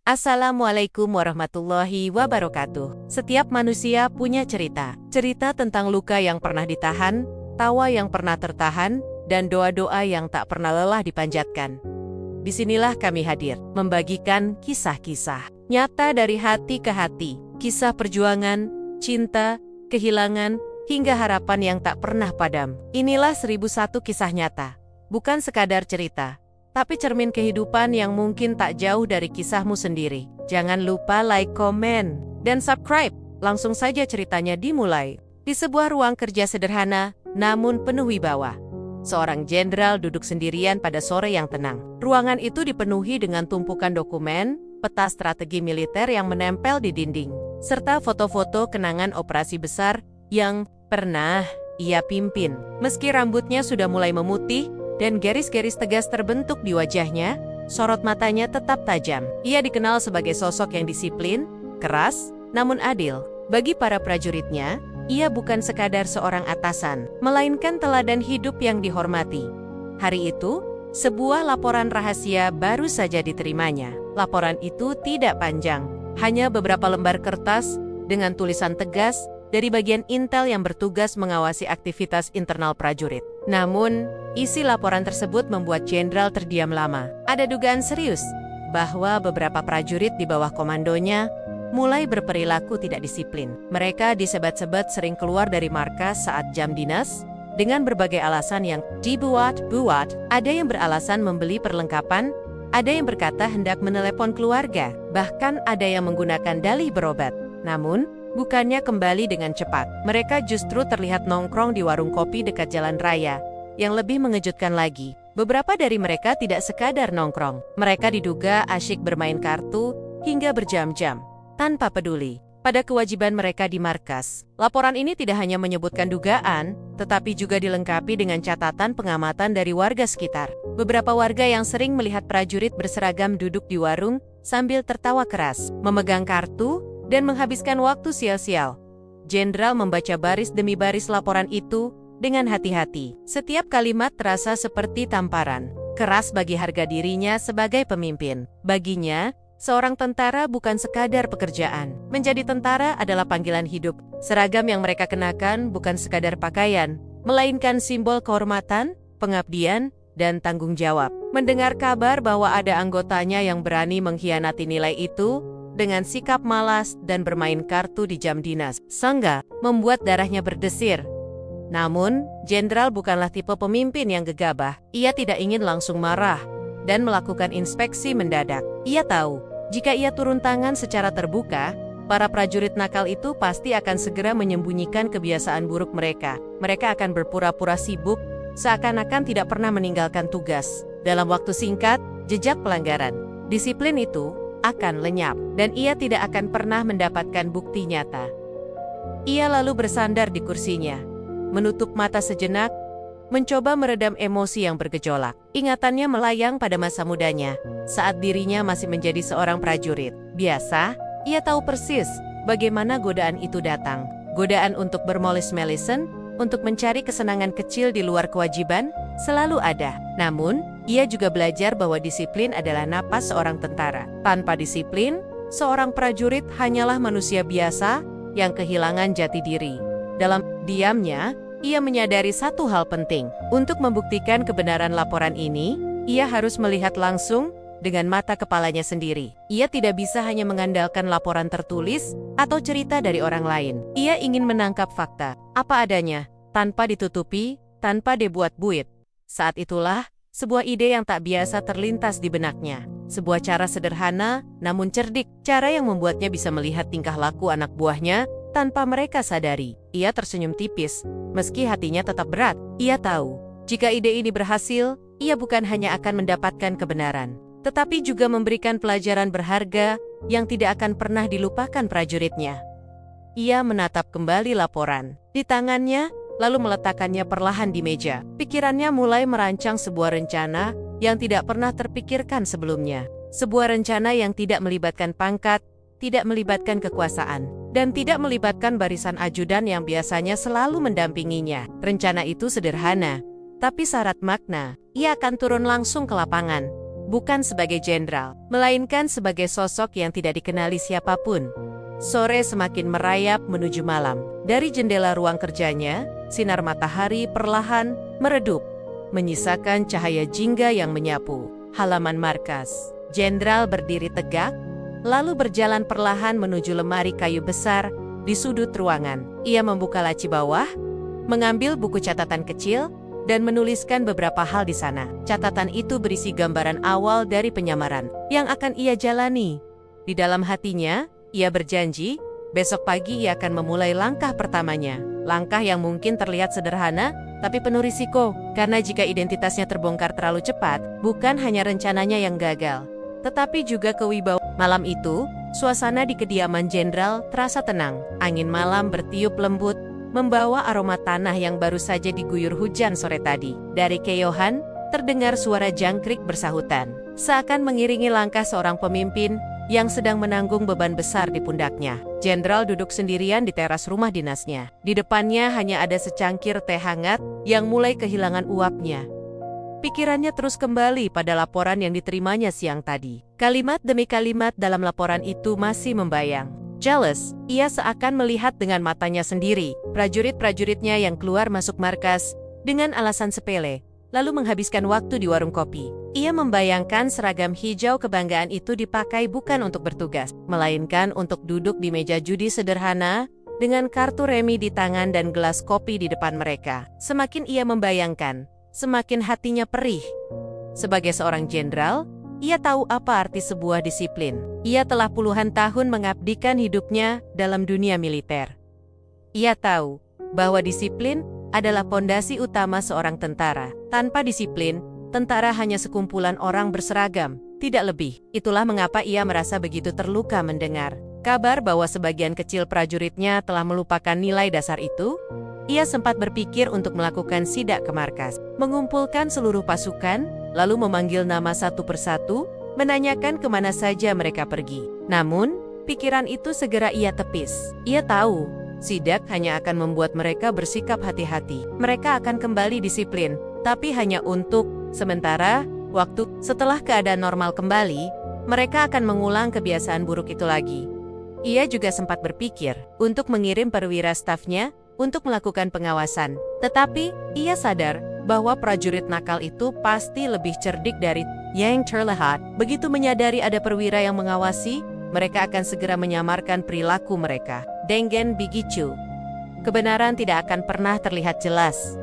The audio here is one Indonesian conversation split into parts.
Assalamualaikum warahmatullahi wabarakatuh. Setiap manusia punya cerita. Cerita tentang luka yang pernah ditahan, tawa yang pernah tertahan, dan doa-doa yang tak pernah lelah dipanjatkan. Disinilah kami hadir, membagikan kisah-kisah nyata dari hati ke hati. Kisah perjuangan, cinta, kehilangan, hingga harapan yang tak pernah padam. Inilah 1001 kisah nyata. Bukan sekadar cerita, tapi cermin kehidupan yang mungkin tak jauh dari kisahmu sendiri. Jangan lupa like, komen, dan subscribe. Langsung saja ceritanya dimulai. Di sebuah ruang kerja sederhana, namun penuh wibawa. Seorang jenderal duduk sendirian pada sore yang tenang. Ruangan itu dipenuhi dengan tumpukan dokumen, peta strategi militer yang menempel di dinding, serta foto-foto kenangan operasi besar yang pernah ia pimpin. Meski rambutnya sudah mulai memutih, dan garis-garis tegas terbentuk di wajahnya, sorot matanya tetap tajam. Ia dikenal sebagai sosok yang disiplin, keras, namun adil. Bagi para prajuritnya, ia bukan sekadar seorang atasan, melainkan teladan hidup yang dihormati. Hari itu, sebuah laporan rahasia baru saja diterimanya. Laporan itu tidak panjang, hanya beberapa lembar kertas dengan tulisan tegas dari bagian intel yang bertugas mengawasi aktivitas internal prajurit. Namun, isi laporan tersebut membuat jenderal terdiam lama. Ada dugaan serius bahwa beberapa prajurit di bawah komandonya mulai berperilaku tidak disiplin. Mereka disebat-sebat sering keluar dari markas saat jam dinas dengan berbagai alasan yang dibuat-buat. Ada yang beralasan membeli perlengkapan, ada yang berkata hendak menelepon keluarga, bahkan ada yang menggunakan dalih berobat. Namun, bukannya kembali dengan cepat. Mereka justru terlihat nongkrong di warung kopi dekat jalan raya. Yang lebih mengejutkan lagi, beberapa dari mereka tidak sekadar nongkrong. Mereka diduga asyik bermain kartu hingga berjam-jam, tanpa peduli pada kewajiban mereka di markas. Laporan ini tidak hanya menyebutkan dugaan, tetapi juga dilengkapi dengan catatan pengamatan dari warga sekitar. Beberapa warga yang sering melihat prajurit berseragam duduk di warung sambil tertawa keras, memegang kartu, dan menghabiskan waktu sial-sial. Jenderal membaca baris demi baris laporan itu dengan hati-hati. Setiap kalimat terasa seperti tamparan, keras bagi harga dirinya sebagai pemimpin. Baginya, seorang tentara bukan sekadar pekerjaan. Menjadi tentara adalah panggilan hidup. Seragam yang mereka kenakan bukan sekadar pakaian, melainkan simbol kehormatan, pengabdian, dan tanggung jawab. Mendengar kabar bahwa ada anggotanya yang berani mengkhianati nilai itu, dengan sikap malas dan bermain kartu di jam dinas, sangga membuat darahnya berdesir. Namun, jenderal bukanlah tipe pemimpin yang gegabah. Ia tidak ingin langsung marah dan melakukan inspeksi mendadak. Ia tahu, jika ia turun tangan secara terbuka, para prajurit nakal itu pasti akan segera menyembunyikan kebiasaan buruk mereka. Mereka akan berpura-pura sibuk, seakan-akan tidak pernah meninggalkan tugas. Dalam waktu singkat, jejak pelanggaran disiplin itu akan lenyap, dan ia tidak akan pernah mendapatkan bukti nyata. Ia lalu bersandar di kursinya, menutup mata sejenak, mencoba meredam emosi yang bergejolak. Ingatannya melayang pada masa mudanya, saat dirinya masih menjadi seorang prajurit biasa. Ia tahu persis bagaimana godaan itu datang. Godaan untuk bermolis-melisan, untuk mencari kesenangan kecil di luar kewajiban, selalu ada. Namun, ia juga belajar bahwa disiplin adalah napas seorang tentara. Tanpa disiplin, seorang prajurit hanyalah manusia biasa yang kehilangan jati diri. Dalam diamnya, ia menyadari satu hal penting. Untuk membuktikan kebenaran laporan ini, ia harus melihat langsung dengan mata kepalanya sendiri. Ia tidak bisa hanya mengandalkan laporan tertulis atau cerita dari orang lain. Ia ingin menangkap fakta, apa adanya, tanpa ditutupi, tanpa dibuat-buat. Saat itulah, sebuah ide yang tak biasa terlintas di benaknya. Sebuah cara sederhana, namun cerdik. Cara yang membuatnya bisa melihat tingkah laku anak buahnya tanpa mereka sadari. Ia tersenyum tipis, meski hatinya tetap berat. Ia tahu, jika ide ini berhasil, ia bukan hanya akan mendapatkan kebenaran, tetapi juga memberikan pelajaran berharga yang tidak akan pernah dilupakan prajuritnya. Ia menatap kembali laporan di tangannya, lalu meletakkannya perlahan di meja. Pikirannya mulai merancang sebuah rencana yang tidak pernah terpikirkan sebelumnya. Sebuah rencana yang tidak melibatkan pangkat, tidak melibatkan kekuasaan, dan tidak melibatkan barisan ajudan yang biasanya selalu mendampinginya. Rencana itu sederhana, tapi syarat makna. Ia akan turun langsung ke lapangan, bukan sebagai jenderal, melainkan sebagai sosok yang tidak dikenali siapapun. Sore semakin merayap menuju malam. Dari jendela ruang kerjanya, sinar matahari perlahan meredup, menyisakan cahaya jingga yang menyapu halaman markas. Jenderal berdiri tegak, lalu berjalan perlahan menuju lemari kayu besar di sudut ruangan. Ia membuka laci bawah, mengambil buku catatan kecil, dan menuliskan beberapa hal di sana. Catatan itu berisi gambaran awal dari penyamaran yang akan ia jalani. Di dalam hatinya, ia berjanji, besok pagi ia akan memulai langkah pertamanya. Langkah yang mungkin terlihat sederhana, tapi penuh risiko. Karena jika identitasnya terbongkar terlalu cepat, bukan hanya rencananya yang gagal, tetapi juga kewibawaan. Malam itu, suasana di kediaman jenderal terasa tenang. Angin malam bertiup lembut, membawa aroma tanah yang baru saja diguyur hujan sore tadi. Dari keyohan, terdengar suara jangkrik bersahutan, seakan mengiringi langkah seorang pemimpin yang sedang menanggung beban besar di pundaknya. Jenderal duduk sendirian di teras rumah dinasnya. Di depannya hanya ada secangkir teh hangat yang mulai kehilangan uapnya. Pikirannya terus kembali pada laporan yang diterimanya siang tadi. Kalimat demi kalimat dalam laporan itu masih membayang. Jealous, ia seakan melihat dengan matanya sendiri prajurit-prajuritnya yang keluar masuk markas dengan alasan sepele, lalu menghabiskan waktu di warung kopi. Ia membayangkan seragam hijau kebanggaan itu dipakai bukan untuk bertugas, melainkan untuk duduk di meja judi sederhana dengan kartu remi di tangan dan gelas kopi di depan mereka. Semakin ia membayangkan, semakin hatinya perih. Sebagai seorang jenderal, ia tahu apa arti sebuah disiplin. Ia telah puluhan tahun mengabdikan hidupnya dalam dunia militer. Ia tahu bahwa disiplin adalah pondasi utama seorang tentara. Tanpa disiplin, tentara hanya sekumpulan orang berseragam, tidak lebih. Itulah mengapa ia merasa begitu terluka mendengar kabar bahwa sebagian kecil prajuritnya telah melupakan nilai dasar itu. Ia sempat berpikir untuk melakukan sidak ke markas, mengumpulkan seluruh pasukan, lalu memanggil nama satu persatu, menanyakan kemana saja mereka pergi. Namun, pikiran itu segera ia tepis. Ia tahu, sidak hanya akan membuat mereka bersikap hati-hati. Mereka akan kembali disiplin, tapi hanya untuk sementara waktu. Setelah keadaan normal kembali, mereka akan mengulang kebiasaan buruk itu lagi. Ia juga sempat berpikir untuk mengirim perwira stafnya untuk melakukan pengawasan. Tetapi, ia sadar bahwa prajurit nakal itu pasti lebih cerdik dari yang terlihat. Begitu menyadari ada perwira yang mengawasi, mereka akan segera menyamarkan perilaku mereka. Dengen Bigicu. Kebenaran tidak akan pernah terlihat jelas.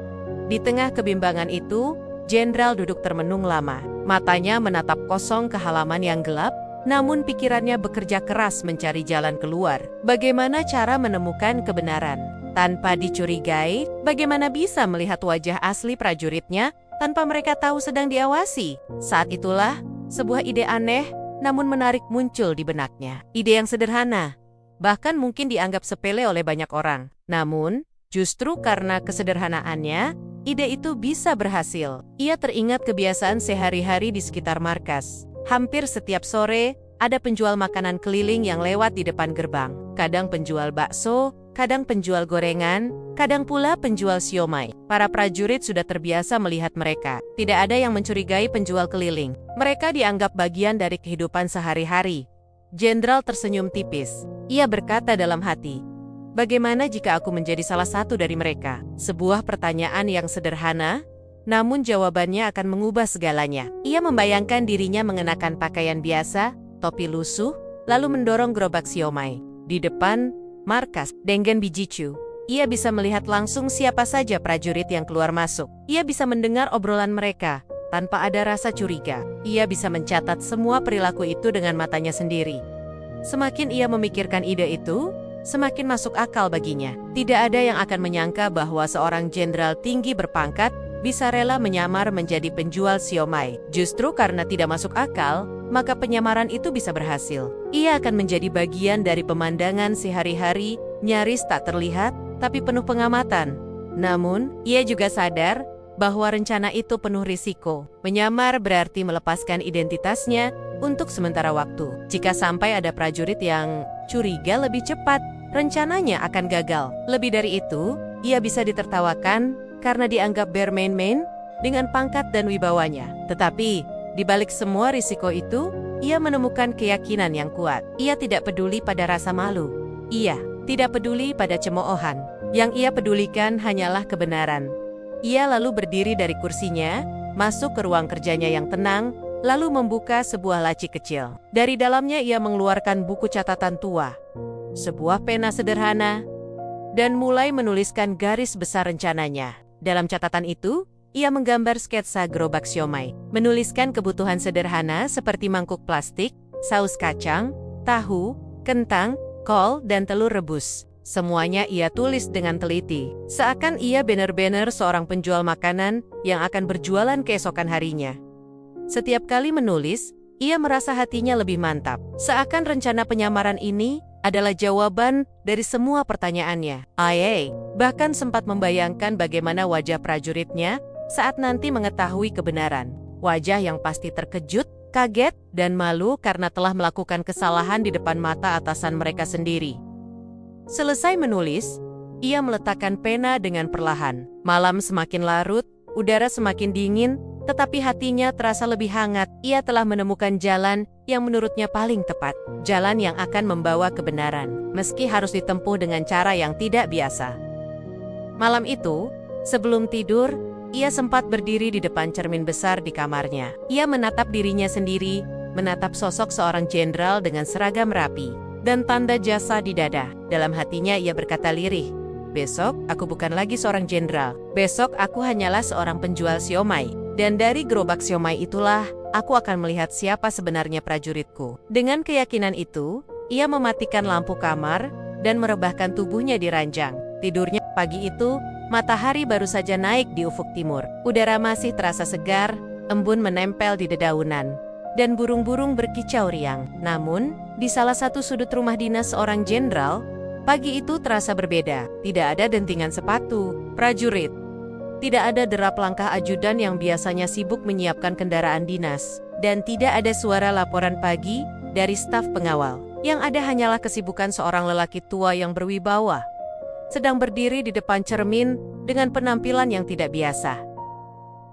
Di tengah kebimbangan itu, jenderal duduk termenung lama. Matanya menatap kosong ke halaman yang gelap, namun pikirannya bekerja keras mencari jalan keluar. Bagaimana cara menemukan kebenaran tanpa dicurigai? Bagaimana bisa melihat wajah asli prajuritnya tanpa mereka tahu sedang diawasi? Saat itulah, sebuah ide aneh namun menarik muncul di benaknya. Ide yang sederhana, bahkan mungkin dianggap sepele oleh banyak orang. Namun, justru karena kesederhanaannya, ide itu bisa berhasil. Ia teringat kebiasaan sehari-hari di sekitar markas. Hampir setiap sore, ada penjual makanan keliling yang lewat di depan gerbang. Kadang penjual bakso, kadang penjual gorengan, kadang pula penjual siomay. Para prajurit sudah terbiasa melihat mereka. Tidak ada yang mencurigai penjual keliling. Mereka dianggap bagian dari kehidupan sehari-hari. Jenderal tersenyum tipis. Ia berkata dalam hati, "Bagaimana jika aku menjadi salah satu dari mereka?" Sebuah pertanyaan yang sederhana, namun jawabannya akan mengubah segalanya. Ia membayangkan dirinya mengenakan pakaian biasa, topi lusuh, lalu mendorong gerobak siomay. Di depan markas Dengen Bijicu, ia bisa melihat langsung siapa saja prajurit yang keluar masuk. Ia bisa mendengar obrolan mereka tanpa ada rasa curiga. Ia bisa mencatat semua perilaku itu dengan matanya sendiri. Semakin ia memikirkan ide itu, semakin masuk akal baginya. Tidak ada yang akan menyangka bahwa seorang jenderal tinggi berpangkat bisa rela menyamar menjadi penjual siomay. Justru karena tidak masuk akal, maka penyamaran itu bisa berhasil. Ia akan menjadi bagian dari pemandangan sehari-hari, nyaris tak terlihat, tapi penuh pengamatan. Namun, ia juga sadar bahwa rencana itu penuh risiko. Menyamar berarti melepaskan identitasnya untuk sementara waktu. Jika sampai ada prajurit yang curiga lebih cepat, rencananya akan gagal. Lebih dari itu, ia bisa ditertawakan karena dianggap bermain-main dengan pangkat dan wibawanya. Tetapi, Di balik semua risiko itu, ia menemukan keyakinan yang kuat. Ia tidak peduli pada rasa malu. Ia tidak peduli pada cemoohan. Yang ia pedulikan hanyalah kebenaran. Ia lalu berdiri dari kursinya, masuk ke ruang kerjanya yang tenang, lalu membuka sebuah laci kecil. Dari dalamnya ia mengeluarkan buku catatan tua, sebuah pena sederhana, dan mulai menuliskan garis besar rencananya. Dalam catatan itu, ia menggambar sketsa gerobak siomay, menuliskan kebutuhan sederhana seperti mangkuk plastik, saus kacang, tahu, kentang, kol, dan telur rebus. Semuanya ia tulis dengan teliti, seakan ia benar-benar seorang penjual makanan yang akan berjualan keesokan harinya. Setiap kali menulis, ia merasa hatinya lebih mantap, seakan rencana penyamaran ini adalah jawaban dari semua pertanyaannya. Ia bahkan sempat membayangkan bagaimana wajah prajuritnya saat nanti mengetahui kebenaran. Wajah yang pasti terkejut, kaget, dan malu karena telah melakukan kesalahan di depan mata atasan mereka sendiri. Selesai menulis, ia meletakkan pena dengan perlahan. Malam semakin larut, udara semakin dingin, tetapi hatinya terasa lebih hangat. Ia telah menemukan jalan yang menurutnya paling tepat. Jalan yang akan membawa kebenaran, meski harus ditempuh dengan cara yang tidak biasa. Malam itu, sebelum tidur, ia sempat berdiri di depan cermin besar di kamarnya. Ia menatap dirinya sendiri, menatap sosok seorang jenderal dengan seragam rapi dan tanda jasa di dada. Dalam hatinya ia berkata lirih, "Besok aku bukan lagi seorang jenderal. Besok aku hanyalah seorang penjual siomay. Dan dari gerobak siomay itulah aku akan melihat siapa sebenarnya prajuritku." Dengan keyakinan itu, ia mematikan lampu kamar dan merebahkan tubuhnya di ranjang. Tidurnya pagi itu, matahari baru saja naik di ufuk timur. Udara masih terasa segar, embun menempel di dedaunan, dan burung-burung berkicau riang. Namun, di salah satu sudut rumah dinas seorang jenderal, pagi itu terasa berbeda. Tidak ada dentingan sepatu prajurit. Tidak ada derap langkah ajudan yang biasanya sibuk menyiapkan kendaraan dinas. Dan tidak ada suara laporan pagi dari staf pengawal. Yang ada hanyalah kesibukan seorang lelaki tua yang berwibawa, sedang berdiri di depan cermin dengan penampilan yang tidak biasa.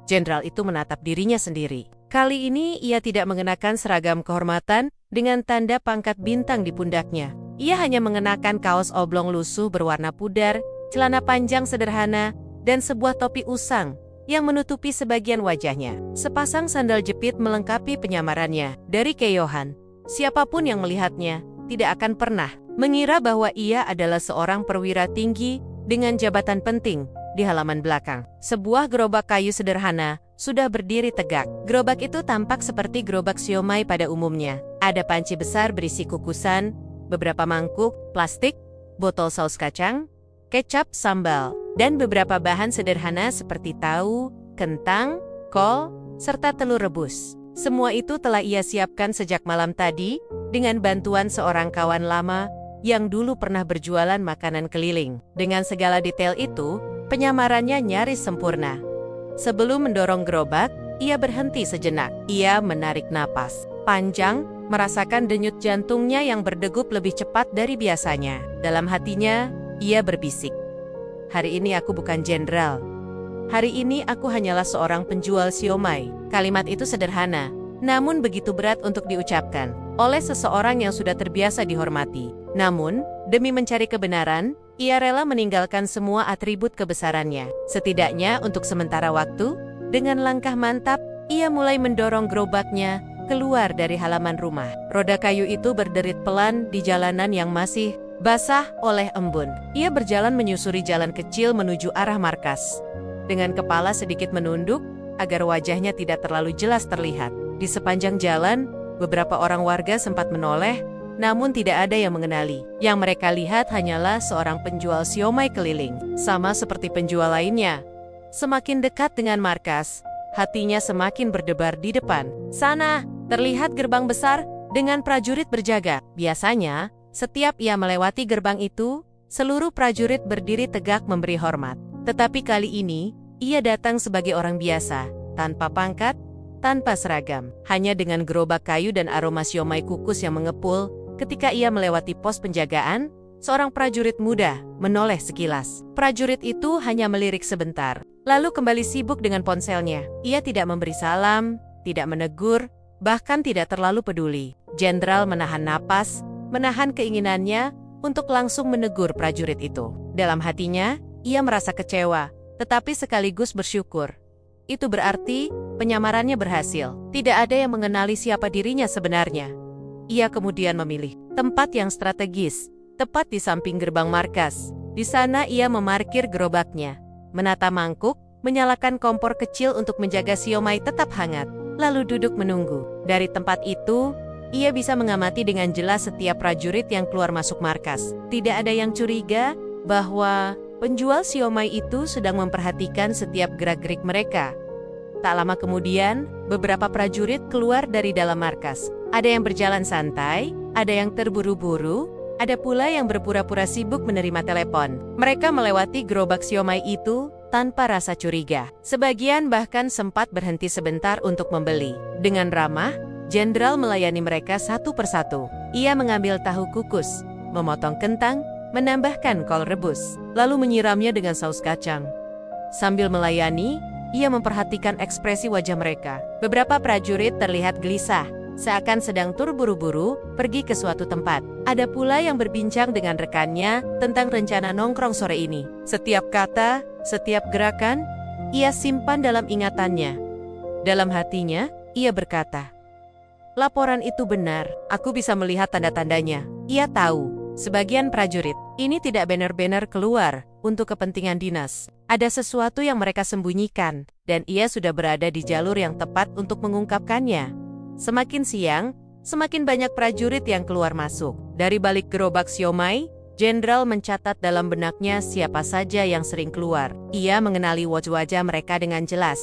Jenderal itu menatap dirinya sendiri. Kali ini ia tidak mengenakan seragam kehormatan dengan tanda pangkat bintang di pundaknya. Ia hanya mengenakan kaos oblong lusuh berwarna pudar, celana panjang sederhana, dan sebuah topi usang yang menutupi sebagian wajahnya. Sepasang sandal jepit melengkapi penyamarannya. Dari keyohan, siapapun yang melihatnya tidak akan pernah mengira bahwa ia adalah seorang perwira tinggi dengan jabatan penting di halaman belakang. Sebuah gerobak kayu sederhana sudah berdiri tegak. Gerobak itu tampak seperti gerobak siomay pada umumnya. Ada panci besar berisi kukusan, beberapa mangkuk plastik, botol saus kacang, kecap, sambal, dan beberapa bahan sederhana seperti tahu, kentang, kol, serta telur rebus. Semua itu telah ia siapkan sejak malam tadi dengan bantuan seorang kawan lama yang dulu pernah berjualan makanan keliling. Dengan segala detail itu, penyamarannya nyaris sempurna. Sebelum mendorong gerobak, ia berhenti sejenak. Ia menarik napas panjang, merasakan denyut jantungnya yang berdegup lebih cepat dari biasanya. Dalam hatinya, ia berbisik, "Hari ini aku bukan jenderal. Hari ini aku hanyalah seorang penjual siomay." Kalimat itu sederhana, namun begitu berat untuk diucapkan oleh seseorang yang sudah terbiasa dihormati. Namun, demi mencari kebenaran, ia rela meninggalkan semua atribut kebesarannya. Setidaknya untuk sementara waktu, dengan langkah mantap, ia mulai mendorong gerobaknya keluar dari halaman rumah. Roda kayu itu berderit pelan di jalanan yang masih basah oleh embun. Ia berjalan menyusuri jalan kecil menuju arah markas, dengan kepala sedikit menunduk agar wajahnya tidak terlalu jelas terlihat. Di sepanjang jalan, beberapa orang warga sempat menoleh, namun tidak ada yang mengenali. Yang mereka lihat hanyalah seorang penjual siomay keliling, sama seperti penjual lainnya. Semakin dekat dengan markas, hatinya semakin berdebar di depan. Sana, terlihat gerbang besar dengan prajurit berjaga. Biasanya, setiap ia melewati gerbang itu, seluruh prajurit berdiri tegak memberi hormat. Tetapi kali ini, ia datang sebagai orang biasa, tanpa pangkat, tanpa seragam. Hanya dengan gerobak kayu dan aroma siomay kukus yang mengepul. Ketika ia melewati pos penjagaan, seorang prajurit muda menoleh sekilas. Prajurit itu hanya melirik sebentar, lalu kembali sibuk dengan ponselnya. Ia tidak memberi salam, tidak menegur, bahkan tidak terlalu peduli. Jenderal menahan napas, menahan keinginannya untuk langsung menegur prajurit itu. Dalam hatinya, ia merasa kecewa, tetapi sekaligus bersyukur. Itu berarti penyamarannya berhasil. Tidak ada yang mengenali siapa dirinya sebenarnya. Ia kemudian memilih tempat yang strategis, tepat di samping gerbang markas. Di sana ia memarkir gerobaknya, menata mangkuk, menyalakan kompor kecil untuk menjaga siomay tetap hangat, lalu duduk menunggu. Dari tempat itu, ia bisa mengamati dengan jelas setiap prajurit yang keluar masuk markas. Tidak ada yang curiga bahwa penjual siomay itu sedang memperhatikan setiap gerak-gerik mereka. Tak lama kemudian, beberapa prajurit keluar dari dalam markas. Ada yang berjalan santai, ada yang terburu-buru, ada pula yang berpura-pura sibuk menerima telepon. Mereka melewati gerobak siomay itu tanpa rasa curiga. Sebagian bahkan sempat berhenti sebentar untuk membeli. Dengan ramah, Jenderal melayani mereka satu persatu. Ia mengambil tahu kukus, memotong kentang, menambahkan kol rebus, lalu menyiramnya dengan saus kacang. Sambil melayani, ia memperhatikan ekspresi wajah mereka. Beberapa prajurit terlihat gelisah, seakan sedang terburu-buru pergi ke suatu tempat. Ada pula yang berbincang dengan rekannya tentang rencana nongkrong sore ini. Setiap kata, setiap gerakan, ia simpan dalam ingatannya. Dalam hatinya, ia berkata, "Laporan itu benar, aku bisa melihat tanda-tandanya." Ia tahu, sebagian prajurit ini tidak benar-benar keluar untuk kepentingan dinas. Ada sesuatu yang mereka sembunyikan, dan ia sudah berada di jalur yang tepat untuk mengungkapkannya. Semakin siang, semakin banyak prajurit yang keluar masuk. Dari balik gerobak siomay, Jenderal mencatat dalam benaknya siapa saja yang sering keluar. Ia mengenali wajah-wajah mereka dengan jelas,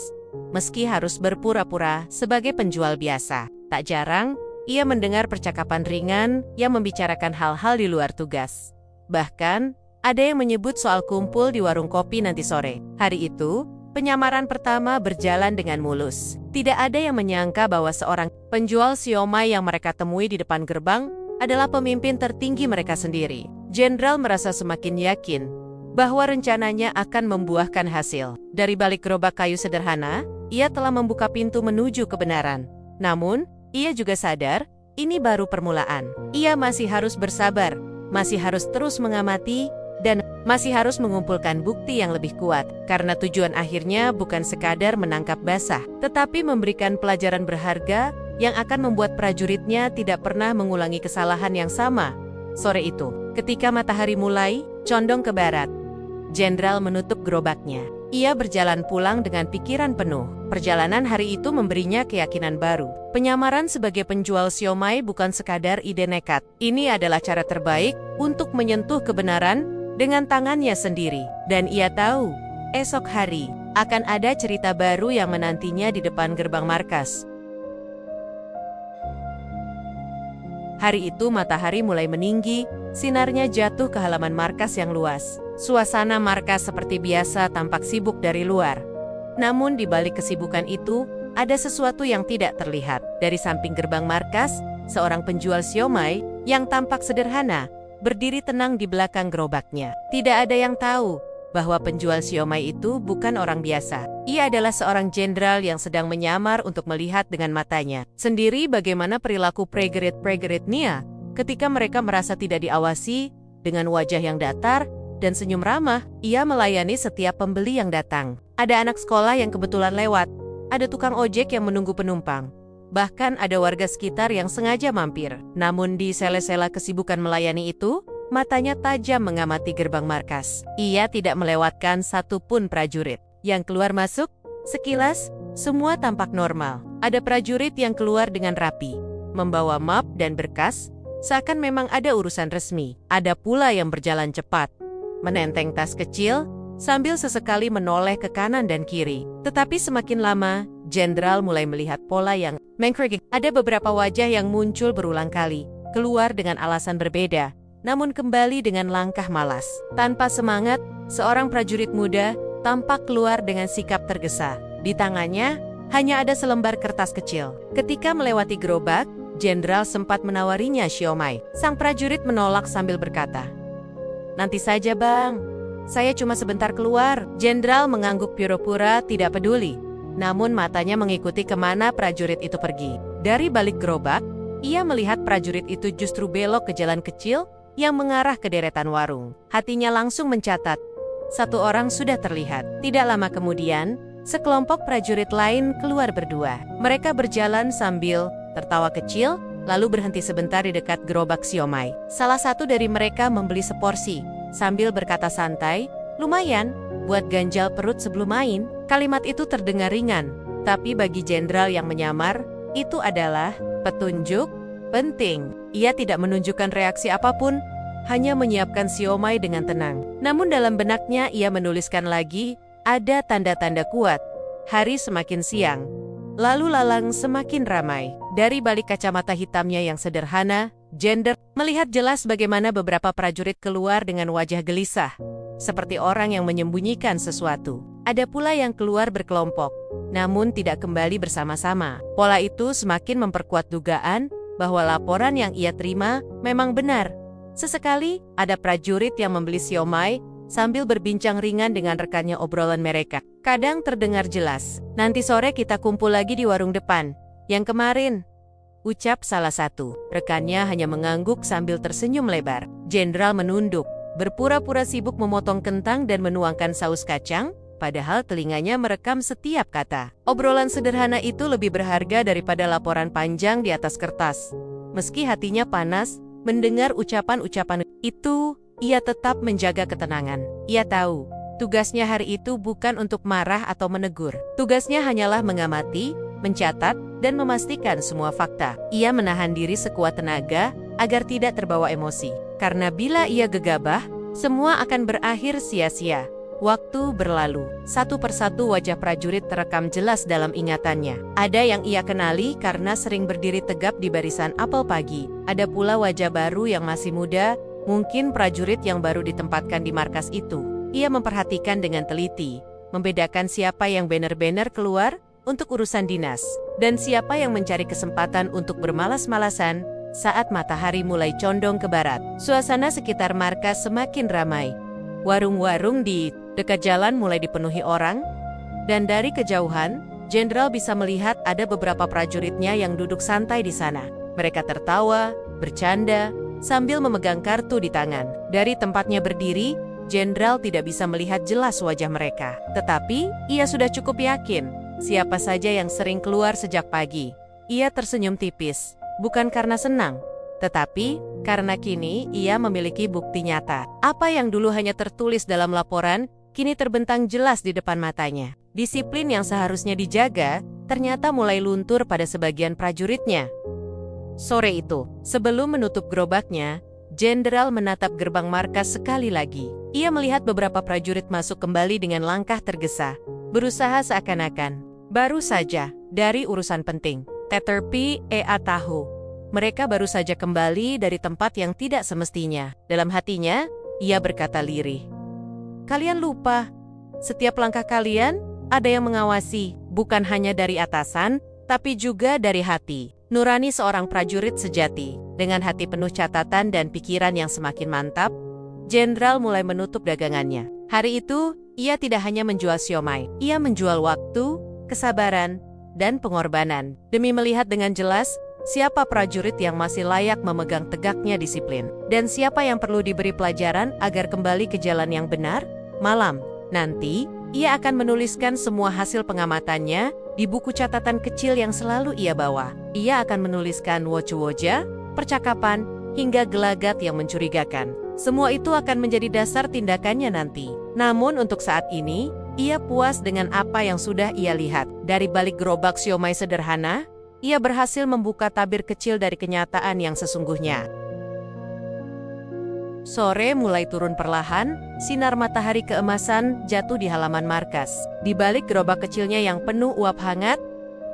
meski harus berpura-pura sebagai penjual biasa. Tak jarang, ia mendengar percakapan ringan yang membicarakan hal-hal di luar tugas. Bahkan, ada yang menyebut soal kumpul di warung kopi nanti sore. Hari itu, penyamaran pertama berjalan dengan mulus. Tidak ada yang menyangka bahwa seorang penjual siomay yang mereka temui di depan gerbang adalah pemimpin tertinggi mereka sendiri. Jenderal merasa semakin yakin bahwa rencananya akan membuahkan hasil. Dari balik gerobak kayu sederhana, ia telah membuka pintu menuju kebenaran. Namun, ia juga sadar, ini baru permulaan. Ia masih harus bersabar, masih harus terus mengamati, dan masih harus mengumpulkan bukti yang lebih kuat. Karena tujuan akhirnya bukan sekadar menangkap basah, tetapi memberikan pelajaran berharga yang akan membuat prajuritnya tidak pernah mengulangi kesalahan yang sama. Sore itu, ketika matahari mulai condong ke barat, Jenderal menutup gerobaknya. Ia berjalan pulang dengan pikiran penuh. Perjalanan hari itu memberinya keyakinan baru. Penyamaran sebagai penjual siomay bukan sekadar ide nekat. Ini adalah cara terbaik untuk menyentuh kebenaran dengan tangannya sendiri. Dan ia tahu, esok hari akan ada cerita baru yang menantinya di depan gerbang markas. Hari itu matahari mulai meninggi, sinarnya jatuh ke halaman markas yang luas. Suasana markas seperti biasa tampak sibuk dari luar. Namun di balik kesibukan itu, ada sesuatu yang tidak terlihat. Dari samping gerbang markas, seorang penjual siomay yang tampak sederhana berdiri tenang di belakang gerobaknya. Tidak ada yang tahu bahwa penjual siomay itu bukan orang biasa. Ia adalah seorang jenderal yang sedang menyamar untuk melihat dengan matanya sendiri bagaimana perilaku prajurit-prajuritnya ketika mereka merasa tidak diawasi. Dengan wajah yang datar dan senyum ramah, ia melayani setiap pembeli yang datang. Ada anak sekolah yang kebetulan lewat, ada tukang ojek yang menunggu penumpang. Bahkan ada warga sekitar yang sengaja mampir. Namun di sela-sela kesibukan melayani itu, matanya tajam mengamati gerbang markas. Ia tidak melewatkan satupun prajurit yang keluar masuk. Sekilas, semua tampak normal. Ada prajurit yang keluar dengan rapi, membawa map dan berkas, seakan memang ada urusan resmi. Ada pula yang berjalan cepat, menenteng tas kecil, sambil sesekali menoleh ke kanan dan kiri. Tetapi semakin lama, Jenderal mulai melihat pola yang mengkritik. Ada beberapa wajah yang muncul berulang kali, keluar dengan alasan berbeda, namun kembali dengan langkah malas. Tanpa semangat, seorang prajurit muda tampak keluar dengan sikap tergesa. Di tangannya, hanya ada selembar kertas kecil. Ketika melewati gerobak, Jenderal sempat menawarinya siomay. Sang prajurit menolak sambil berkata, "Nanti saja, Bang. Saya cuma sebentar keluar." Jenderal mengangguk pura-pura tidak peduli. namun matanya mengikuti kemana prajurit itu pergi. Dari balik gerobak, ia melihat prajurit itu justru belok ke jalan kecil yang mengarah ke deretan warung. Hatinya langsung mencatat, satu orang sudah terlihat. Tidak lama kemudian, sekelompok prajurit lain keluar berdua. Mereka berjalan sambil tertawa kecil, lalu berhenti sebentar di dekat gerobak siomay. Salah satu dari mereka membeli seporsi, sambil berkata santai, "Lumayan, buat ganjal perut sebelum main." Kalimat itu terdengar ringan, tapi bagi jenderal yang menyamar, itu adalah petunjuk penting. Ia tidak menunjukkan reaksi apapun, hanya menyiapkan siomay dengan tenang. Namun dalam benaknya ia menuliskan lagi, ada tanda-tanda kuat. Hari semakin siang, lalu lalang semakin ramai. Dari balik kacamata hitamnya yang sederhana, jenderal melihat jelas bagaimana beberapa prajurit keluar dengan wajah gelisah, seperti orang yang menyembunyikan sesuatu. Ada pula yang keluar berkelompok, namun tidak kembali bersama-sama. Pola itu semakin memperkuat dugaan bahwa laporan yang ia terima memang benar. Sesekali, ada prajurit yang membeli siomay sambil berbincang ringan dengan rekannya. Obrolan mereka kadang terdengar jelas. "Nanti sore kita kumpul lagi di warung depan, yang kemarin," ucap salah satu. Rekannya hanya mengangguk sambil tersenyum lebar. Jenderal menunduk, berpura-pura sibuk memotong kentang dan menuangkan saus kacang, padahal telinganya merekam setiap kata. Obrolan sederhana itu lebih berharga daripada laporan panjang di atas kertas. Meski hatinya panas mendengar ucapan-ucapan itu, ia tetap menjaga ketenangan. Ia tahu, tugasnya hari itu bukan untuk marah atau menegur. Tugasnya hanyalah mengamati, mencatat, dan memastikan semua fakta. Ia menahan diri sekuat tenaga agar tidak terbawa emosi. Karena bila ia gegabah, semua akan berakhir sia-sia. Waktu berlalu. Satu persatu wajah prajurit terekam jelas dalam ingatannya. Ada yang ia kenali karena sering berdiri tegap di barisan apel pagi. Ada pula wajah baru yang masih muda, mungkin prajurit yang baru ditempatkan di markas itu. Ia memperhatikan dengan teliti, membedakan siapa yang benar-benar keluar untuk urusan dinas, dan siapa yang mencari kesempatan untuk bermalas-malasan saat matahari mulai condong ke barat. Suasana sekitar markas semakin ramai. Warung-warung di dekat jalan mulai dipenuhi orang, dan dari kejauhan, jenderal bisa melihat ada beberapa prajuritnya yang duduk santai di sana. Mereka tertawa, bercanda, sambil memegang kartu di tangan. Dari tempatnya berdiri, jenderal tidak bisa melihat jelas wajah mereka. Tetapi, ia sudah cukup yakin siapa saja yang sering keluar sejak pagi. Ia tersenyum tipis, bukan karena senang, tetapi karena kini ia memiliki bukti nyata. Apa yang dulu hanya tertulis dalam laporan, kini terbentang jelas di depan matanya. Disiplin yang seharusnya dijaga, ternyata mulai luntur pada sebagian prajuritnya. Sore itu, sebelum menutup gerobaknya, jenderal menatap gerbang markas sekali lagi. Ia melihat beberapa prajurit masuk kembali dengan langkah tergesa, berusaha seakan-akan baru saja dari urusan penting. Teterpi tahu. Mereka baru saja kembali dari tempat yang tidak semestinya. Dalam hatinya, ia berkata lirih, "Kalian lupa, setiap langkah kalian ada yang mengawasi, bukan hanya dari atasan, tapi juga dari hati." Nurani seorang prajurit sejati, dengan hati penuh catatan dan pikiran yang semakin mantap, jenderal mulai menutup dagangannya. Hari itu, ia tidak hanya menjual siomay, ia menjual waktu, kesabaran, dan pengorbanan, demi melihat dengan jelas siapa prajurit yang masih layak memegang tegaknya disiplin, dan siapa yang perlu diberi pelajaran agar kembali ke jalan yang benar. Malam nanti, ia akan menuliskan semua hasil pengamatannya di buku catatan kecil yang selalu ia bawa. Ia akan menuliskan woja-woja, percakapan, hingga gelagat yang mencurigakan. Semua itu akan menjadi dasar tindakannya nanti. Namun untuk saat ini, ia puas dengan apa yang sudah ia lihat. Dari balik gerobak siomay sederhana, ia berhasil membuka tabir kecil dari kenyataan yang sesungguhnya. Sore mulai turun perlahan, sinar matahari keemasan jatuh di halaman markas. Di balik gerobak kecilnya yang penuh uap hangat,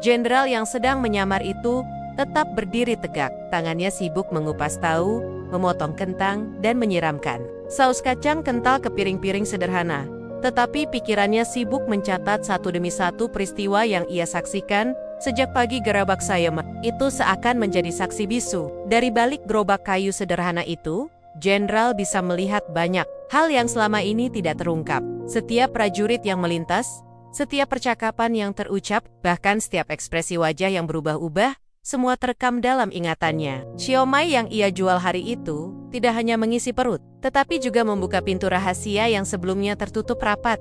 jenderal yang sedang menyamar itu tetap berdiri tegak. Tangannya sibuk mengupas tahu, memotong kentang, dan menyiramkan saus kacang kental ke piring-piring sederhana. Tetapi pikirannya sibuk mencatat satu demi satu peristiwa yang ia saksikan sejak pagi. Gerobak sayem itu seakan menjadi saksi bisu. Dari balik gerobak kayu sederhana itu, jenderal bisa melihat banyak hal yang selama ini tidak terungkap. Setiap prajurit yang melintas, Setiap percakapan yang terucap, bahkan setiap ekspresi wajah yang berubah-ubah, semua terekam dalam ingatannya. Siomay yang ia jual hari itu tidak hanya mengisi perut, tetapi juga membuka pintu rahasia yang sebelumnya tertutup rapat.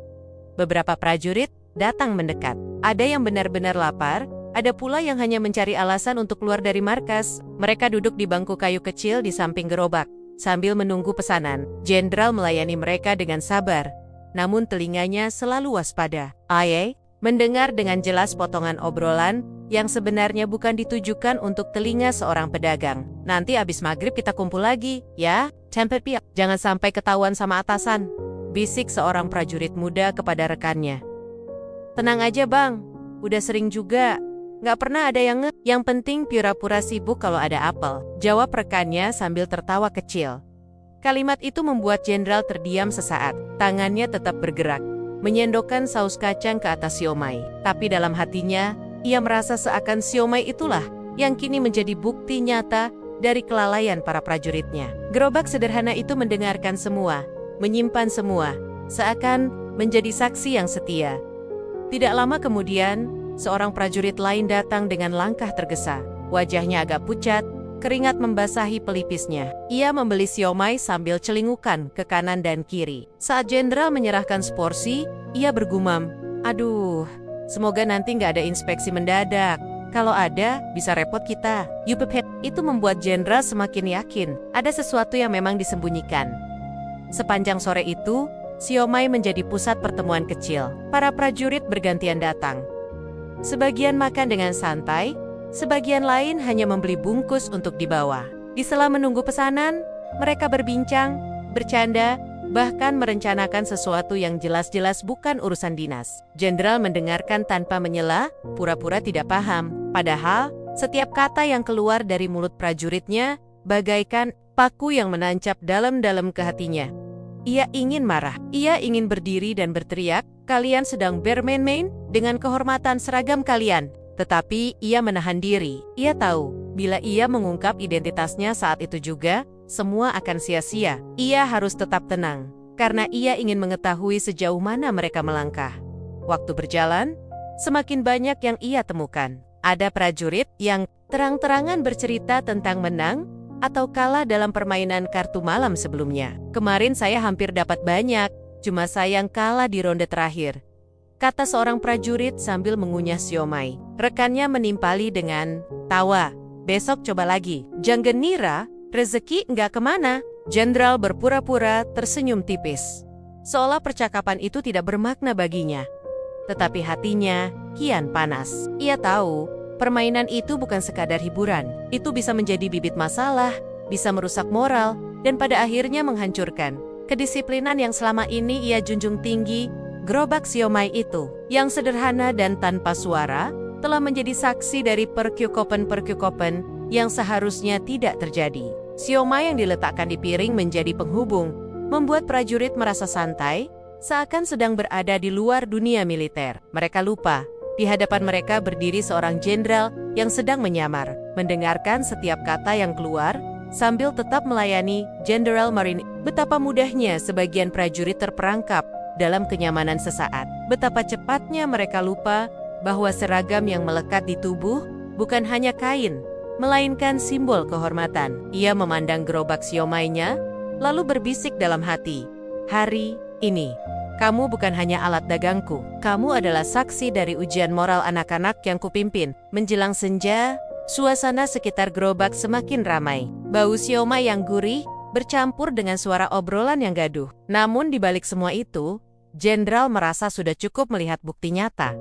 Beberapa prajurit datang mendekat. Ada yang benar-benar lapar, ada pula yang hanya mencari alasan untuk keluar dari markas. Mereka duduk di bangku kayu kecil di samping gerobak, sambil menunggu pesanan. Jenderal melayani mereka dengan sabar, namun telinganya selalu waspada. Aye mendengar dengan jelas potongan obrolan yang sebenarnya bukan ditujukan untuk telinga seorang pedagang. Nanti abis maghrib kita kumpul lagi, ya? Tempet piak, jangan sampai ketahuan sama atasan, bisik seorang prajurit muda kepada rekannya. Tenang aja bang, udah sering juga. Nggak pernah ada yang Yang penting pura-pura sibuk kalau ada apel, jawab rekannya sambil tertawa kecil. Kalimat itu membuat jenderal terdiam sesaat. Tangannya tetap bergerak, menyendokkan saus kacang ke atas siomay. Tapi dalam hatinya, ia merasa seakan siomay itulah yang kini menjadi bukti nyata dari kelalaian para prajuritnya. Gerobak sederhana itu mendengarkan semua, menyimpan semua, seakan menjadi saksi yang setia. Tidak lama kemudian, seorang prajurit lain datang dengan langkah tergesa. Wajahnya agak pucat, keringat membasahi pelipisnya. Ia membeli siomay sambil celingukan ke kanan dan kiri. Saat jenderal menyerahkan seporsi, ia bergumam, "Aduh, semoga nanti nggak ada inspeksi mendadak. Kalau ada, bisa repot kita." Yupepet itu membuat jenderal semakin yakin ada sesuatu yang memang disembunyikan. Sepanjang sore itu, siomay menjadi pusat pertemuan kecil. Para prajurit bergantian datang. Sebagian makan dengan santai, sebagian lain hanya membeli bungkus untuk dibawa. Di sela menunggu pesanan, mereka berbincang, bercanda, bahkan merencanakan sesuatu yang jelas-jelas bukan urusan dinas. Jenderal mendengarkan tanpa menyela, pura-pura tidak paham. Padahal, setiap kata yang keluar dari mulut prajuritnya bagaikan paku yang menancap dalam-dalam ke hatinya. Ia ingin marah, ia ingin berdiri dan berteriak, "Kalian sedang bermain-main dengan kehormatan seragam kalian." Tetapi ia menahan diri. Ia tahu, bila ia mengungkap identitasnya saat itu juga, semua akan sia-sia. Ia harus tetap tenang, karena ia ingin mengetahui sejauh mana mereka melangkah. Waktu berjalan, semakin banyak yang ia temukan. Ada prajurit yang terang-terangan bercerita tentang menang atau kalah dalam permainan kartu malam sebelumnya. "Kemarin saya hampir dapat banyak, cuma sayang kalah di ronde terakhir," kata seorang prajurit sambil mengunyah siomay. Rekannya menimpali dengan tawa, "Besok coba lagi. Jangan ngira, rezeki nggak kemana." Jenderal berpura-pura tersenyum tipis, seolah percakapan itu tidak bermakna baginya. Tetapi hatinya kian panas. Ia tahu, permainan itu bukan sekadar hiburan. Itu bisa menjadi bibit masalah, bisa merusak moral, dan pada akhirnya menghancurkan kedisiplinan yang selama ini ia junjung tinggi. Gerobak siomay itu, yang sederhana dan tanpa suara, telah menjadi saksi dari perkyukopen-perkyukopen yang seharusnya tidak terjadi. Siomay yang diletakkan di piring menjadi penghubung, membuat prajurit merasa santai, seakan sedang berada di luar dunia militer. Mereka lupa, di hadapan mereka berdiri seorang jenderal yang sedang menyamar, mendengarkan setiap kata yang keluar, sambil tetap melayani Jenderal Marin. Betapa mudahnya sebagian prajurit terperangkap dalam kenyamanan sesaat. Betapa cepatnya mereka lupa bahwa seragam yang melekat di tubuh bukan hanya kain, melainkan simbol kehormatan. Ia memandang gerobak siomaynya, lalu berbisik dalam hati, "Hari ini, kamu bukan hanya alat dagangku. Kamu adalah saksi dari ujian moral anak-anak yang kupimpin." Menjelang senja, suasana sekitar gerobak semakin ramai. Bau siomay yang gurih bercampur dengan suara obrolan yang gaduh. Namun di balik semua itu, jenderal merasa sudah cukup melihat bukti nyata.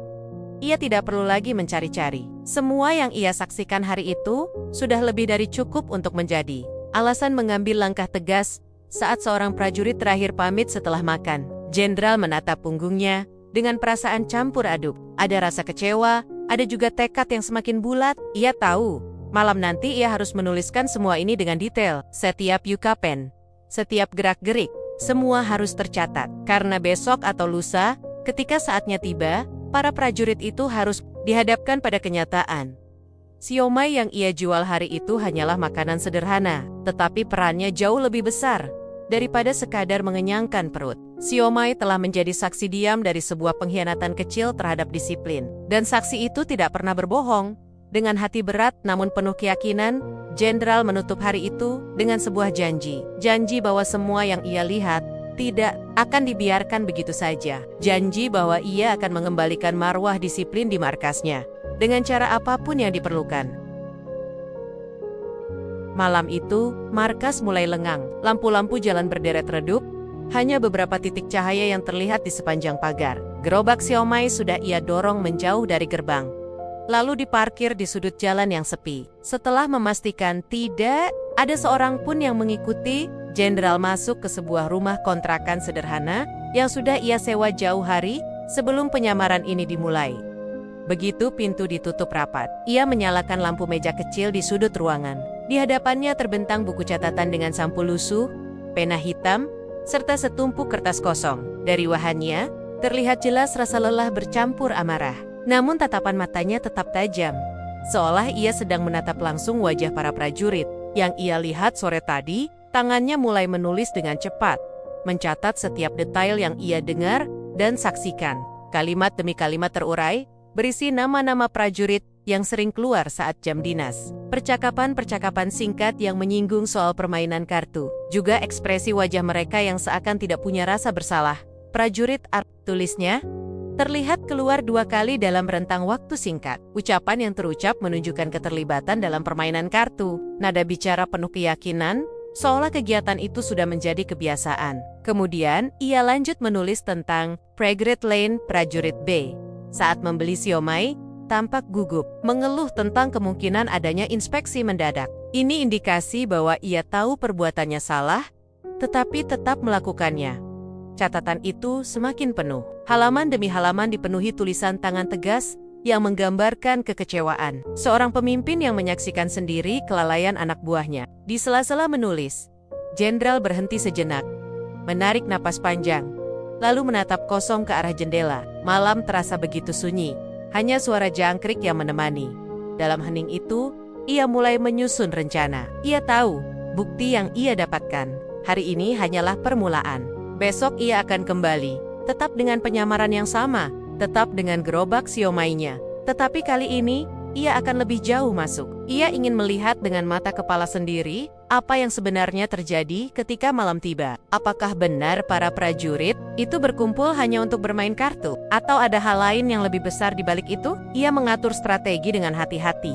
Ia tidak perlu lagi mencari-cari. Semua yang ia saksikan hari itu sudah lebih dari cukup untuk menjadi alasan mengambil langkah tegas saat seorang prajurit terakhir pamit setelah makan. Jenderal menatap punggungnya dengan perasaan campur aduk. Ada rasa kecewa, ada juga tekad yang semakin bulat. Ia tahu, malam nanti ia harus menuliskan semua ini dengan detail. Setiap yukapen, setiap gerak-gerik, semua harus tercatat. Karena besok atau lusa, ketika saatnya tiba, para prajurit itu harus dihadapkan pada kenyataan. Siomay yang ia jual hari itu hanyalah makanan sederhana, tetapi perannya jauh lebih besar daripada sekadar mengenyangkan perut. Siomai telah menjadi saksi diam dari sebuah pengkhianatan kecil terhadap disiplin. Dan saksi itu tidak pernah berbohong. Dengan hati berat namun penuh keyakinan, Jenderal menutup hari itu dengan sebuah janji. Janji bahwa semua yang ia lihat tidak akan dibiarkan begitu saja. Janji bahwa ia akan mengembalikan marwah disiplin di markasnya, dengan cara apapun yang diperlukan. Malam itu, markas mulai lengang. Lampu-lampu jalan berderet redup, hanya beberapa titik cahaya yang terlihat di sepanjang pagar. Gerobak siomay sudah ia dorong menjauh dari gerbang, lalu diparkir di sudut jalan yang sepi. Setelah memastikan tidak ada seorang pun yang mengikuti, Jenderal masuk ke sebuah rumah kontrakan sederhana yang sudah ia sewa jauh hari sebelum penyamaran ini dimulai. Begitu pintu ditutup rapat, ia menyalakan lampu meja kecil di sudut ruangan. Di hadapannya terbentang buku catatan dengan sampul lusuh, pena hitam, serta setumpuk kertas kosong. Dari wahannya, terlihat jelas rasa lelah bercampur amarah. Namun tatapan matanya tetap tajam, seolah ia sedang menatap langsung wajah para prajurit. Yang ia lihat sore tadi, tangannya mulai menulis dengan cepat, mencatat setiap detail yang ia dengar dan saksikan. Kalimat demi kalimat terurai, berisi nama-nama prajurit yang sering keluar saat jam dinas. Percakapan-percakapan singkat yang menyinggung soal permainan kartu. Juga ekspresi wajah mereka yang seakan tidak punya rasa bersalah. Prajurit tulisnya, terlihat keluar 2 kali dalam rentang waktu singkat. Ucapan yang terucap menunjukkan keterlibatan dalam permainan kartu. Nada bicara penuh keyakinan, seolah kegiatan itu sudah menjadi kebiasaan. Kemudian, ia lanjut menulis tentang Prajurit Lane Prajurit B. Saat membeli siomay, tampak gugup, mengeluh tentang kemungkinan adanya inspeksi mendadak. Ini indikasi bahwa ia tahu perbuatannya salah, tetapi tetap melakukannya. Catatan itu semakin penuh. Halaman demi halaman dipenuhi tulisan tangan tegas yang menggambarkan kekecewaan. Seorang pemimpin yang menyaksikan sendiri kelalaian anak buahnya. Di sela-sela menulis, Jenderal berhenti sejenak, menarik napas panjang, lalu menatap kosong ke arah jendela. Malam terasa begitu sunyi, hanya suara jangkrik yang menemani. Dalam hening itu, ia mulai menyusun rencana. Ia tahu, bukti yang ia dapatkan hari ini hanyalah permulaan. Besok ia akan kembali, tetap dengan penyamaran yang sama, tetap dengan gerobak siomaynya. Tetapi kali ini, ia akan lebih jauh masuk. Ia ingin melihat dengan mata kepala sendiri apa yang sebenarnya terjadi ketika malam tiba. Apakah benar para prajurit itu berkumpul hanya untuk bermain kartu? Atau ada hal lain yang lebih besar di balik itu? Ia mengatur strategi dengan hati-hati.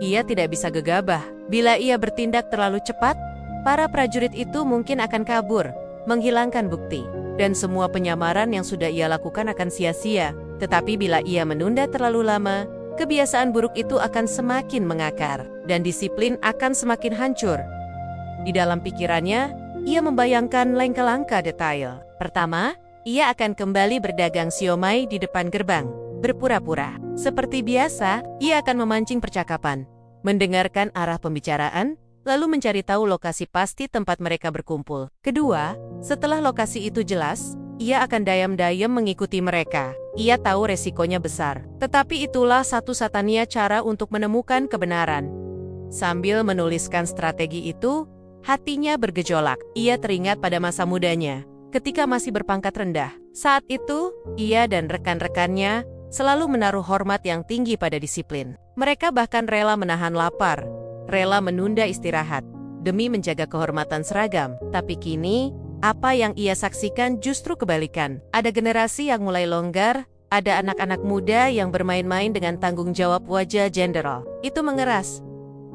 Ia tidak bisa gegabah. Bila ia bertindak terlalu cepat, para prajurit itu mungkin akan kabur, menghilangkan bukti, dan semua penyamaran yang sudah ia lakukan akan sia-sia. Tetapi bila ia menunda terlalu lama, kebiasaan buruk itu akan semakin mengakar, dan disiplin akan semakin hancur. Di dalam pikirannya, ia membayangkan langkah-langkah detail. Pertama, ia akan kembali berdagang siomay di depan gerbang, berpura-pura. Seperti biasa, ia akan memancing percakapan, mendengarkan arah pembicaraan, lalu mencari tahu lokasi pasti tempat mereka berkumpul. Kedua, setelah lokasi itu jelas, ia akan diam-diam mengikuti mereka. Ia tahu resikonya besar, tetapi itulah satu-satunya cara untuk menemukan kebenaran. Sambil menuliskan strategi itu, hatinya bergejolak. Ia teringat pada masa mudanya, ketika masih berpangkat rendah. Saat itu, ia dan rekan-rekannya selalu menaruh hormat yang tinggi pada disiplin. Mereka bahkan rela menahan lapar, rela menunda istirahat, demi menjaga kehormatan seragam. Tapi kini, apa yang ia saksikan justru kebalikan. Ada generasi yang mulai longgar, ada anak-anak muda yang bermain-main dengan tanggung jawab. Wajah Jenderal itu mengeras.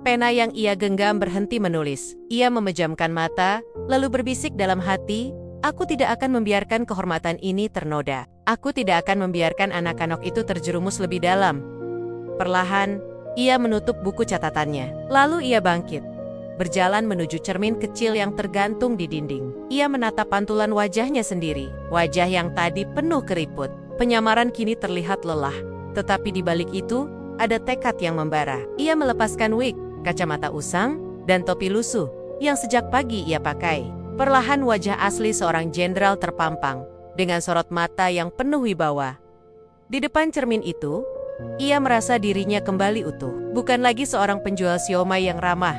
Pena yang ia genggam berhenti menulis. Ia memejamkan mata, lalu berbisik dalam hati, "Aku tidak akan membiarkan kehormatan ini ternoda. Aku tidak akan membiarkan anak-anak itu terjerumus lebih dalam." Perlahan, ia menutup buku catatannya. Lalu ia bangkit, berjalan menuju cermin kecil yang tergantung di dinding. Ia menatap pantulan wajahnya sendiri. Wajah yang tadi penuh keriput, penyamaran kini terlihat lelah. Tetapi di balik itu, ada tekad yang membara. Ia melepaskan wig, kacamata usang, dan topi lusuh yang sejak pagi ia pakai. Perlahan wajah asli seorang jenderal terpampang, dengan sorot mata yang penuh wibawa. Di depan cermin itu, ia merasa dirinya kembali utuh. Bukan lagi seorang penjual siomay yang ramah,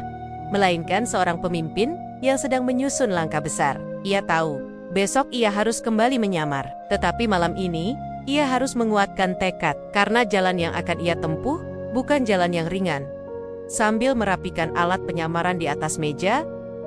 melainkan seorang pemimpin yang sedang menyusun langkah besar. Ia tahu, besok ia harus kembali menyamar. Tetapi malam ini, ia harus menguatkan tekad, karena jalan yang akan ia tempuh bukan jalan yang ringan. Sambil merapikan alat penyamaran di atas meja,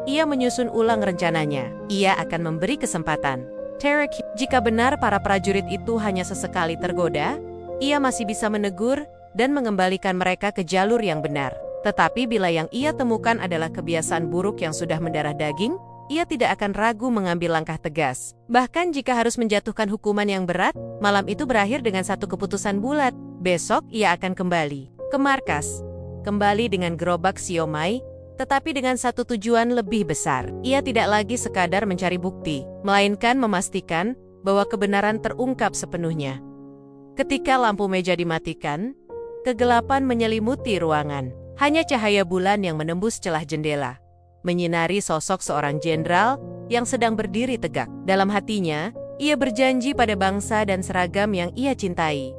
ia menyusun ulang rencananya. Ia akan memberi kesempatan Tarek, jika benar para prajurit itu hanya sesekali tergoda, ia masih bisa menegur dan mengembalikan mereka ke jalur yang benar. Tetapi bila yang ia temukan adalah kebiasaan buruk yang sudah mendarah daging, ia tidak akan ragu mengambil langkah tegas. Bahkan jika harus menjatuhkan hukuman yang berat, malam itu berakhir dengan satu keputusan bulat. Besok ia akan kembali ke markas. Kembali dengan gerobak siomay, tetapi dengan satu tujuan lebih besar. Ia tidak lagi sekadar mencari bukti, melainkan memastikan bahwa kebenaran terungkap sepenuhnya. Ketika lampu meja dimatikan, kegelapan menyelimuti ruangan. Hanya cahaya bulan yang menembus celah jendela, menyinari sosok seorang jenderal yang sedang berdiri tegak. Dalam hatinya, ia berjanji pada bangsa dan seragam yang ia cintai.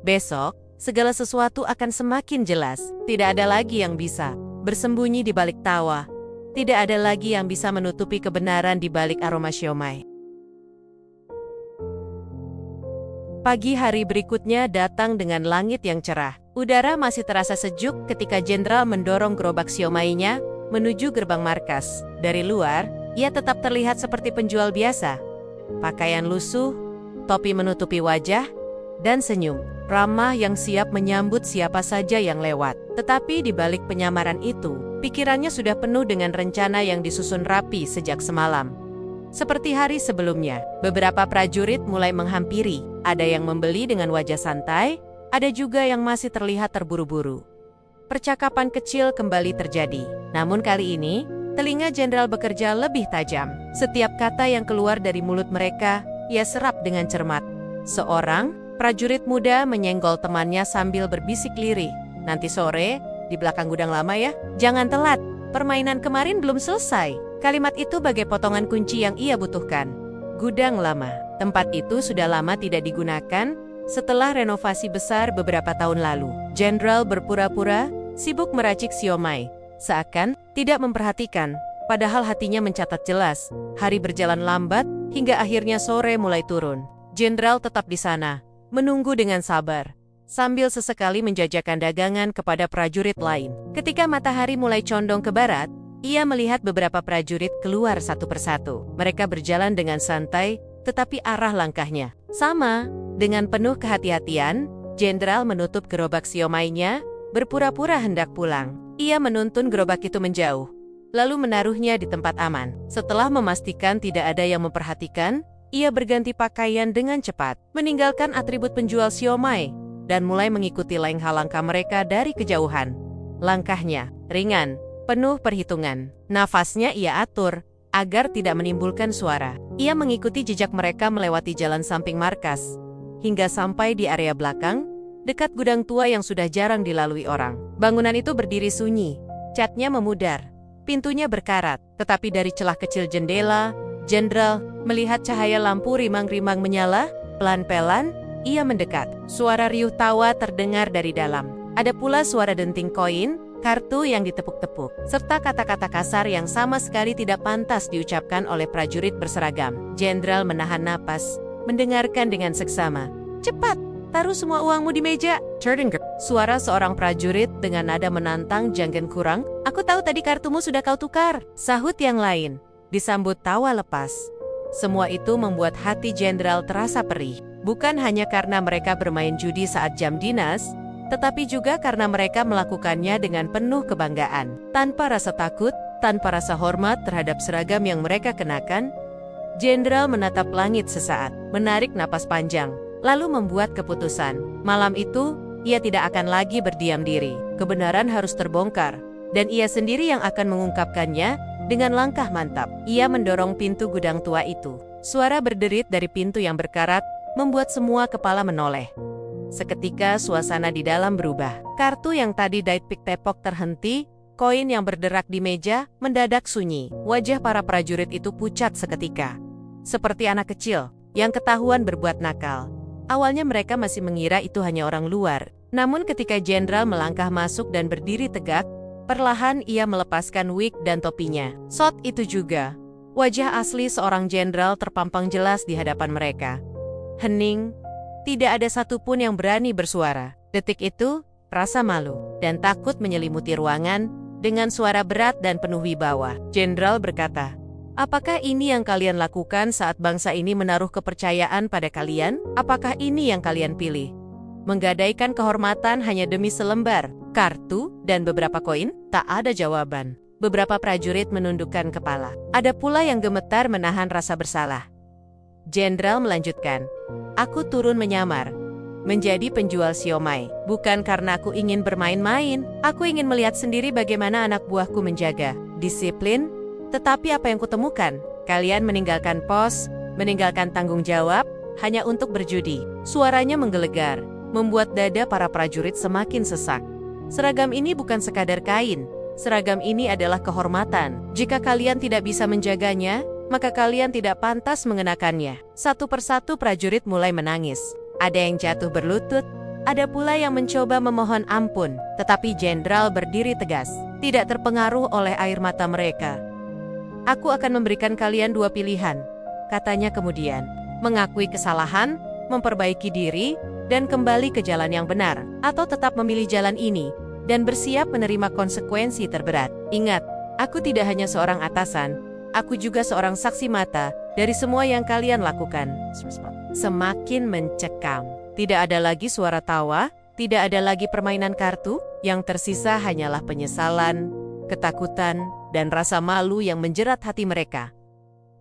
Besok, segala sesuatu akan semakin jelas. Tidak ada lagi yang bisa bersembunyi di balik tawa. Tidak ada lagi yang bisa menutupi kebenaran di balik aroma siomay. Pagi hari berikutnya datang dengan langit yang cerah. Udara masih terasa sejuk ketika jenderal mendorong gerobak siomaynya menuju gerbang markas. Dari luar, ia tetap terlihat seperti penjual biasa. Pakaian lusuh, topi menutupi wajah, dan senyum ramah yang siap menyambut siapa saja yang lewat. Tetapi di balik penyamaran itu, pikirannya sudah penuh dengan rencana yang disusun rapi sejak semalam. Seperti hari sebelumnya, beberapa prajurit mulai menghampiri. Ada yang membeli dengan wajah santai, ada juga yang masih terlihat terburu-buru. Percakapan kecil kembali terjadi. Namun kali ini, telinga jenderal bekerja lebih tajam. Setiap kata yang keluar dari mulut mereka, ia serap dengan cermat. Seorang prajurit muda menyenggol temannya sambil berbisik lirih. Nanti sore, di belakang gudang lama ya. Jangan telat, permainan kemarin belum selesai. Kalimat itu bagai potongan kunci yang ia butuhkan. Gudang lama. Tempat itu sudah lama tidak digunakan setelah renovasi besar beberapa tahun lalu. Jenderal berpura-pura sibuk meracik siomay, seakan tidak memperhatikan, padahal hatinya mencatat jelas. Hari berjalan lambat hingga akhirnya sore mulai turun. Jenderal tetap di sana, menunggu dengan sabar, sambil sesekali menjajakan dagangan kepada prajurit lain. Ketika matahari mulai condong ke barat, ia melihat beberapa prajurit keluar satu persatu. Mereka berjalan dengan santai, tetapi arah langkahnya sama. Dengan penuh kehati-hatian, jenderal menutup gerobak siomaynya, berpura-pura hendak pulang. Ia menuntun gerobak itu menjauh, lalu menaruhnya di tempat aman. Setelah memastikan tidak ada yang memperhatikan, ia berganti pakaian dengan cepat, meninggalkan atribut penjual siomay, dan mulai mengikuti lengah langkah mereka dari kejauhan. Langkahnya ringan, penuh perhitungan. Nafasnya ia atur agar tidak menimbulkan suara. Ia mengikuti jejak mereka melewati jalan samping markas, hingga sampai di area belakang, dekat gudang tua yang sudah jarang dilalui orang. Bangunan itu berdiri sunyi, catnya memudar, pintunya berkarat, tetapi dari celah kecil jendela, jenderal melihat cahaya lampu rimang-rimang menyala. Pelan-pelan, ia mendekat. Suara riuh tawa terdengar dari dalam. Ada pula suara denting koin, kartu yang ditepuk-tepuk, serta kata-kata kasar yang sama sekali tidak pantas diucapkan oleh prajurit berseragam. Jenderal menahan napas, mendengarkan dengan seksama. Cepat, taruh semua uangmu di meja. Terdengar suara seorang prajurit dengan nada menantang. Jangan kurang, aku tahu tadi kartumu sudah kau tukar. Sahut yang lain, disambut tawa lepas. Semua itu membuat hati jenderal terasa perih. Bukan hanya karena mereka bermain judi saat jam dinas, tetapi juga karena mereka melakukannya dengan penuh kebanggaan. Tanpa rasa takut, tanpa rasa hormat terhadap seragam yang mereka kenakan, jenderal menatap langit sesaat, menarik napas panjang, lalu membuat keputusan. Malam itu, ia tidak akan lagi berdiam diri. Kebenaran harus terbongkar, dan ia sendiri yang akan mengungkapkannya dengan langkah mantap. Ia mendorong pintu gudang tua itu. Suara berderit dari pintu yang berkarat membuat semua kepala menoleh. Seketika suasana di dalam berubah. Kartu yang tadi ditepik tepok terhenti, koin yang berderak di meja mendadak sunyi. Wajah para prajurit itu pucat seketika, seperti anak kecil yang ketahuan berbuat nakal. Awalnya mereka masih mengira itu hanya orang luar. Namun ketika jenderal melangkah masuk dan berdiri tegak, perlahan ia melepaskan wig dan topinya. Saat itu juga, Wajah asli seorang jenderal terpampang jelas di hadapan mereka. Hening, tidak ada satupun yang berani bersuara. Detik itu, rasa malu dan takut menyelimuti ruangan dengan suara berat dan penuh wibawa. Jenderal berkata, "Apakah ini yang kalian lakukan saat bangsa ini menaruh kepercayaan pada kalian? Apakah ini yang kalian pilih? Menggadaikan kehormatan hanya demi selembar kartu dan beberapa koin?" Tak ada jawaban. Beberapa prajurit menundukkan kepala. Ada pula yang gemetar menahan rasa bersalah. Jenderal melanjutkan, "Aku turun menyamar, menjadi penjual siomay. Bukan karena aku ingin bermain-main. Aku ingin melihat sendiri bagaimana anak buahku menjaga disiplin. Tetapi apa yang kutemukan? Kalian meninggalkan pos, meninggalkan tanggung jawab, hanya untuk berjudi." Suaranya menggelegar, membuat dada para prajurit semakin sesak. Seragam ini bukan sekadar kain. Seragam ini adalah kehormatan. Jika kalian tidak bisa menjaganya, maka kalian tidak pantas mengenakannya. Satu persatu prajurit mulai menangis. Ada yang jatuh berlutut, ada pula yang mencoba memohon ampun. Tetapi jenderal berdiri tegas, tidak terpengaruh oleh air mata mereka. "Aku akan memberikan kalian dua pilihan," katanya kemudian. "Mengakui kesalahan, memperbaiki diri, dan kembali ke jalan yang benar. Atau tetap memilih jalan ini dan bersiap menerima konsekuensi terberat. Ingat, aku tidak hanya seorang atasan, aku juga seorang saksi mata dari semua yang kalian lakukan." Semakin mencekam. Tidak ada lagi suara tawa, tidak ada lagi permainan kartu, yang tersisa hanyalah penyesalan, ketakutan, dan rasa malu yang menjerat hati mereka.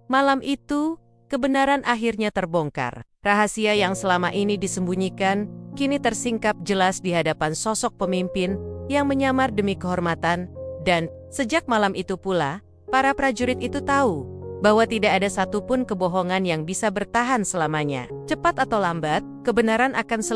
Malam itu, kebenaran akhirnya terbongkar. Rahasia yang selama ini disembunyikan, kini tersingkap jelas di hadapan sosok pemimpin yang menyamar demi kehormatan, dan sejak malam itu pula, para prajurit itu tahu bahwa tidak ada satupun kebohongan yang bisa bertahan selamanya. Cepat atau lambat, kebenaran akan selalu